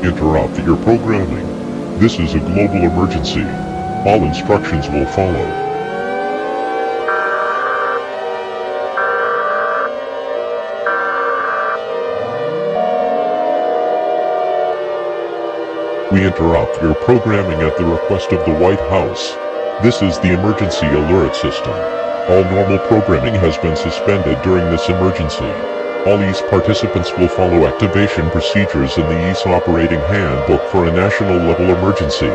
Interrupt your programming. This is a global emergency. All instructions will follow. We interrupt your programming at the request of the White House. This is the emergency alert system. All normal programming has been suspended during this emergency. All EAS participants will follow activation procedures in the EAS Operating Handbook for a national-level emergency.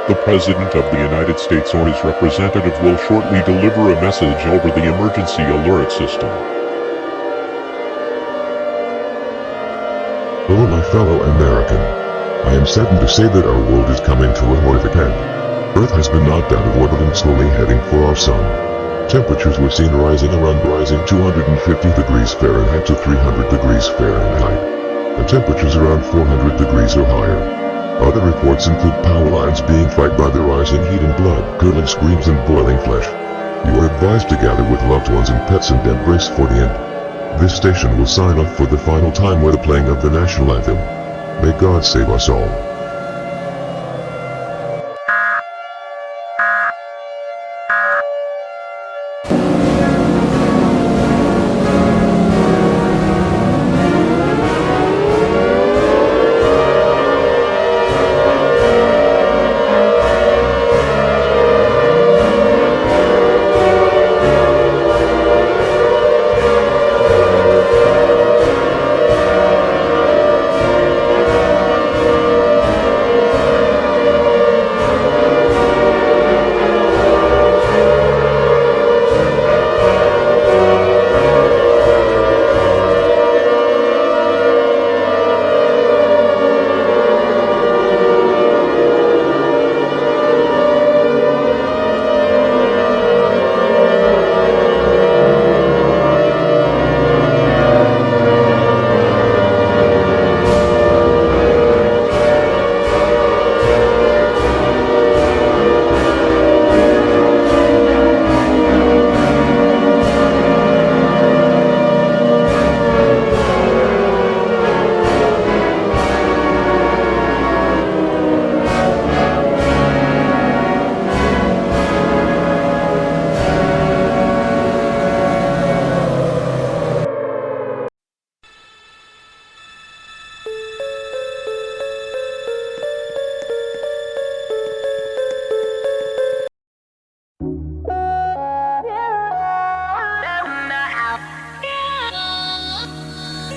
The President of the United States or his representative will shortly deliver a message over the emergency alert system. Hello my fellow American. I am saddened to say that our world is coming to a horrific end. Earth has been knocked out of orbit and slowly heading for our sun. Temperatures were seen rising 250 degrees Fahrenheit to 300 degrees Fahrenheit. And temperatures around 400 degrees or higher. Other reports include power lines being fried by the rising heat and blood, gurgling screams and boiling flesh. You are advised to gather with loved ones and pets and embrace for the end. This station will sign off for the final time with the playing of the national anthem. May God save us all.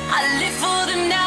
I live for the night.